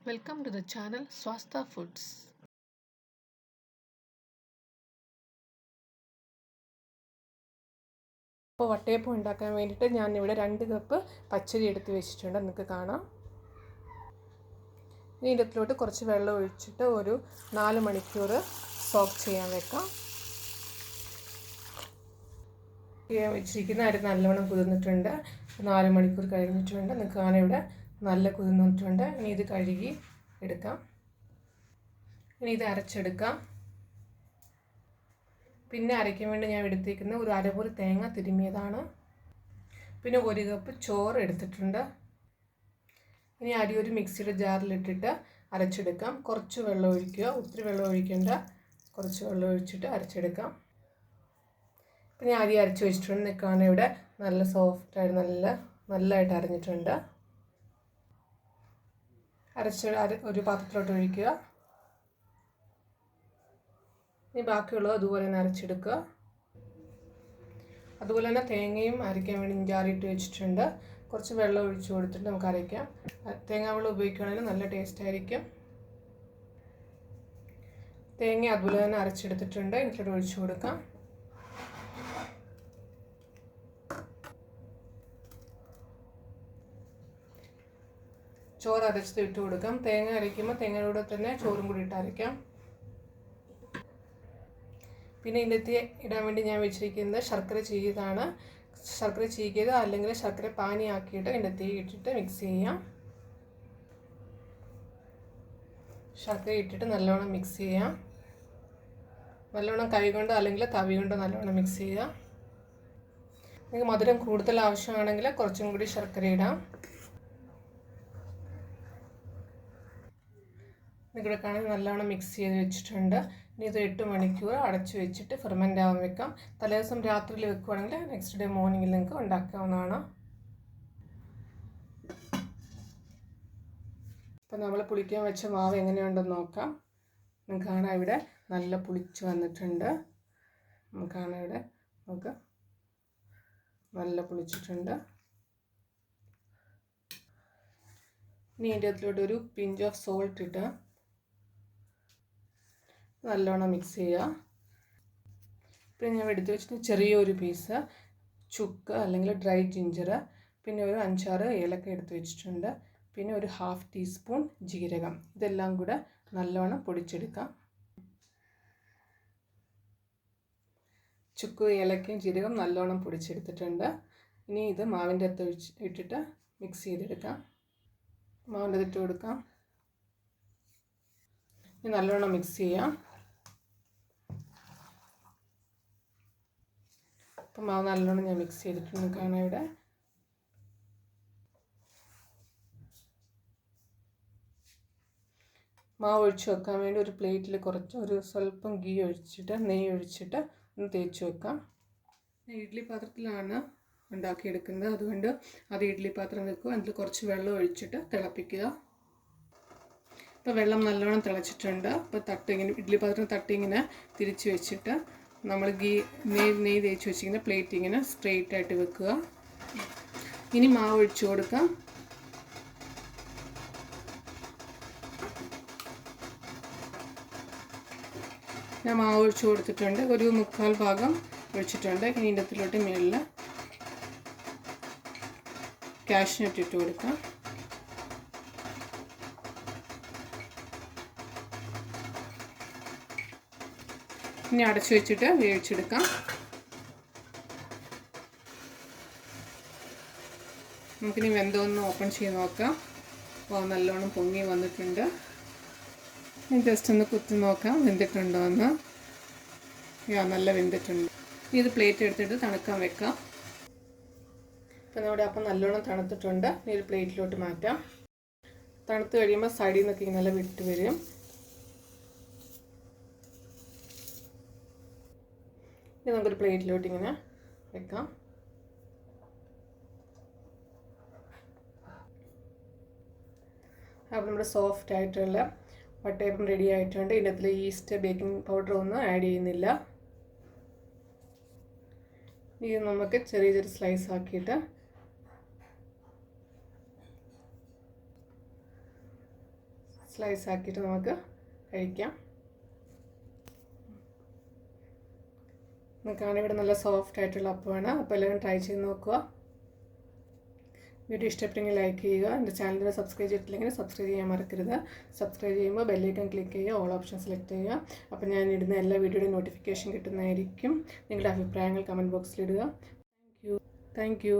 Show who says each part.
Speaker 1: Welcome to the channel Swasta Foods. അപ്പോൾ വട്ടയപ്പം ഉണ്ടാക്കാൻ വേണ്ടിയിട്ട് ഞാനിവിടെ 2 കപ്പ് പച്ചരി എടുത്ത് വെച്ചിട്ടുണ്ട്. നിങ്ങൾക്ക് കാണാം. ഇനി ഇതിലോട്ട് കുറച്ച് വെള്ളം ഒഴിച്ചിട്ട് ഒരു 4 മണിക്കൂർ സോക്ക് ചെയ്യാൻ വെക്കാം. വെച്ചിരിക്കുന്ന അരി നല്ലോണം കുതിർന്നിട്ടുണ്ട്. 4 മണിക്കൂർ കഴിഞ്ഞിട്ടുണ്ട്. നിങ്ങൾക്ക് കാണാൻ ഇവിടെ നല്ല കുതിർന്നിട്ടുണ്ട്. ഇനി ഇത് കഴുകി എടുക്കാം. ഇനി ഇത് അരച്ചെടുക്കാം. പിന്നെ അരയ്ക്കാൻ വേണ്ടി ഞാൻ എടുത്തിരിക്കുന്ന ഒരു അരമുറി തേങ്ങ തിരുമ്മിയതാണ്. പിന്നെ 1 കപ്പ് ചോറ് എടുത്തിട്ടുണ്ട്. ഇനി അരി ഒരു മിക്സിയുടെ ജാറിലിട്ടിട്ട് അരച്ചെടുക്കാം. കുറച്ച് വെള്ളം ഒഴിക്കുക, ഒത്തിരി വെള്ളം ഒഴിക്കേണ്ട, കുറച്ച് വെള്ളം ഒഴിച്ചിട്ട് അരച്ചെടുക്കാം. ഇപ്പം ഞാൻ അരി അരച്ച് വെച്ചിട്ടുണ്ട്. നിൽക്കുകയാണ് ഇവിടെ നല്ല സോഫ്റ്റായിട്ട് നല്ലതായിട്ട് അരഞ്ഞിട്ടുണ്ട്. ഒരു പാത്രത്തിലോട്ട് ഒഴിക്കുക. ഇനി ബാക്കിയുള്ളത് അതുപോലെ തന്നെ അരച്ചെടുക്കുക. അതുപോലെ തന്നെ തേങ്ങയും അരയ്ക്കാൻ വേണ്ടി ജാറിയിട്ട് വെച്ചിട്ടുണ്ട്. കുറച്ച് വെള്ളം ഒഴിച്ച് കൊടുത്തിട്ട് നമുക്ക് അരയ്ക്കാം. തേങ്ങാവെള്ളം ഉപയോഗിക്കുകയാണെങ്കിൽ നല്ല ടേസ്റ്റ് ആയിരിക്കും. തേങ്ങ അതുപോലെ തന്നെ അരച്ചെടുത്തിട്ടുണ്ട്. ഇതിലോട്ട് ഒഴിച്ച് കൊടുക്കാം. ചോറ് അരച്ചത് ഇട്ട് കൊടുക്കാം. തേങ്ങ അരയ്ക്കുമ്പോൾ തേങ്ങയുടെ തന്നെ ചോറും കൂടി ഇട്ട് അരയ്ക്കാം. പിന്നെ ഇതിനകത്ത് ഇടാൻ വേണ്ടി ഞാൻ വെച്ചിരിക്കുന്നത് ശർക്കര ചീകിയതാണ്. ശർക്കര ചീകിയത് അല്ലെങ്കിൽ ശർക്കര പാനിയാക്കിയിട്ട് ഇതിനകത്ത് ഇട്ടിട്ട് മിക്സ് ചെയ്യാം. ശർക്കര ഇട്ടിട്ട് നല്ലോണം മിക്സ് ചെയ്യാം. നല്ലോണം കൈ കൊണ്ടോ അല്ലെങ്കിൽ തവി കൊണ്ടോ നല്ലോണം മിക്സ് ചെയ്യുക. നിങ്ങൾക്ക് മധുരം കൂടുതൽ ആവശ്യമാണെങ്കിൽ കുറച്ചും കൂടി ശർക്കര ഇടാം. ഇവിടെ കാണാൻ നല്ലോണം മിക്സ് ചെയ്ത് വെച്ചിട്ടുണ്ട്. ഇനി ഇത് 8 മണിക്കൂർ അടച്ചു വെച്ചിട്ട് ഫെർമെൻ്റ് ആവാൻ വെക്കാം. തലേദിവസം രാത്രിയിൽ വെക്കുകയാണെങ്കിൽ നെക്സ്റ്റ് ഡേ മോർണിംഗിൽ നിങ്ങൾക്ക് ഉണ്ടാക്കാവുന്നതാണ്. അപ്പോൾ നമ്മൾ പുളിക്കാൻ വെച്ച മാവ് എങ്ങനെയുണ്ടെന്ന് നോക്കാം. നിങ്ങൾക്ക് കാണാൻ ഇവിടെ നല്ല പുളിച്ച് വന്നിട്ടുണ്ട്. നമുക്ക് കാണാൻ ഇവിടെ നമുക്ക് നല്ല പുളിച്ചിട്ടുണ്ട്. ഇനി ഇതിൻ്റെ അതിലോട്ട് ഒരു പിഞ്ച് ഓഫ് സോൾട്ട് ഇട്ട് നല്ലോണം മിക്സ് ചെയ്യുക. പിന്നെ ഞാൻ എടുത്ത് വെച്ചിട്ട് ചെറിയൊരു പീസ് ചുക്ക് അല്ലെങ്കിൽ ഡ്രൈ ജിഞ്ചർ, പിന്നെ ഒരു 5-6 ഏലക്ക എടുത്ത് വെച്ചിട്ടുണ്ട്. പിന്നെ ഒരു 1/2 ടീസ്പൂൺ ജീരകം. ഇതെല്ലാം കൂടെ നല്ലോണം പൊടിച്ചെടുക്കാം. ചുക്ക്, ഏലക്കയും ജീരകം നല്ലോണം പൊടിച്ചെടുത്തിട്ടുണ്ട്. ഇനി ഇത് മാവിൻ്റെ അകത്ത് ഇട്ടിട്ട് മിക്സ് ചെയ്തെടുക്കാം. മാവിൻ്റെ അകത്ത് ഇട്ട് കൊടുക്കാം. ഇനി നല്ലോണം മിക്സ് ചെയ്യാം. അപ്പം മാവ് നല്ലോണം ഞാൻ മിക്സ് ചെയ്തിട്ടുണ്ട്. കാണാൻ ഇവിടെ മാവ് ഒഴിച്ച് വെക്കാൻ വേണ്ടി ഒരു പ്ലേറ്റിൽ ഒരു സ്വല്പം ഘീ ഒഴിച്ചിട്ട് നെയ്യ് ഒഴിച്ചിട്ട് ഒന്ന് തേച്ച് വെക്കാം. ഇഡ്ഡലി പാത്രത്തിലാണ് ഉണ്ടാക്കിയെടുക്കുന്നത്. അതുകൊണ്ട് അത് ഇഡ്ഡലി പാത്രം വെക്കുക. അതിൽ കുറച്ച് വെള്ളം ഒഴിച്ചിട്ട് തിളപ്പിക്കുക. ഇപ്പോൾ വെള്ളം നല്ലോണം തിളച്ചിട്ടുണ്ട്. അപ്പോൾ ഇഡ്ഡലി പാത്രം ഇങ്ങനെ തിരിച്ച് വെച്ചിട്ട് നമ്മൾ നെയ്യ് തേച്ച് വെച്ചിരിക്കുന്ന പ്ലേറ്റ് ഇങ്ങനെ സ്ട്രെയിറ്റ് ആയിട്ട് വെക്കുക. ഇനി മാവ് ഒഴിച്ച് കൊടുക്കാം. ഞാൻ മാവ് ഒഴിച്ച് കൊടുത്തിട്ടുണ്ട്. ഒരു 3/4 ഭാഗം ഒഴിച്ചിട്ടുണ്ട്. ഇനി ഇതിൻ്റെ അതിലോട്ട് മേളിൽ കാഷ്യൂ നട്ട് ഇട്ട് കൊടുക്കാം. ഇനി അടച്ചു വെച്ചിട്ട് വേവിച്ചെടുക്കാം. നമുക്കിനി വെന്തോന്ന് ഓപ്പൺ ചെയ്ത് നോക്കാം. അപ്പോൾ നല്ലോണം പൊങ്ങി വന്നിട്ടുണ്ട്. ജസ്റ്റ് ഒന്ന് കുത്തി നോക്കാം വെന്തിട്ടുണ്ടോ എന്ന്. നല്ല വെന്തിട്ടുണ്ട്. ഇത് പ്ലേറ്റ് എടുത്തിട്ട് തണുക്കാൻ വെക്കാം. ഇപ്പം നമ്മുടെ അപ്പം നല്ലോണം തണുത്തിട്ടുണ്ട്. ഈ ഒരു പ്ലേറ്റിലോട്ട് മാറ്റാം. തണുത്ത് കഴിയുമ്പോൾ സൈഡിൽ നിന്നൊക്കെ ഇങ്ങനെ വിട്ട് വരും. ഇനി നമുക്കൊരു പ്ലേറ്റിലോട്ട് ഇങ്ങനെ വെക്കാം. അപ്പോൾ നമ്മുടെ സോഫ്റ്റ് ആയിട്ടുള്ള വട്ടയപ്പം റെഡി ആയിട്ടുണ്ട്. ഇതിനകത്തിൽ ഈസ്റ്റ്, ബേക്കിംഗ് പൗഡർ ഒന്നും ആഡ് ചെയ്യുന്നില്ല. ഇത് നമുക്ക് ചെറിയ സ്ലൈസ് ആക്കിയിട്ട് സ്ലൈസ് ആക്കിയിട്ട് നമുക്ക് കഴിക്കാം. നമുക്കാണ് ഇവിടെ നല്ല സോഫ്റ്റ് ആയിട്ടുള്ള അപ്പമാണ്. അപ്പോൾ എല്ലാവരും ട്രൈ ചെയ്ത് നോക്കുക. വീഡിയോ ഇഷ്ടപ്പെട്ടെങ്കിൽ ലൈക്ക് ചെയ്യുക. എൻ്റെ ചാനൽ സബ്സ്ക്രൈബ് ചെയ്തിട്ടില്ലെങ്കിൽ സബ്സ്ക്രൈബ് ചെയ്യാൻ മറക്കരുത്. സബ്സ്ക്രൈബ് ചെയ്യുമ്പോൾ ബെല്ലൈക്കൺ ക്ലിക്ക് ചെയ്യുക, ഓൾ ഓപ്ഷൻ സെലക്ട് ചെയ്യുക. അപ്പോൾ ഞാൻ ഇടുന്ന എല്ലാ വീഡിയോയുടെയും നോട്ടിഫിക്കേഷൻ കിട്ടുന്നതായിരിക്കും. നിങ്ങളുടെ അഭിപ്രായങ്ങൾ കമൻറ്റ് ബോക്സിലിടുക. Thank you.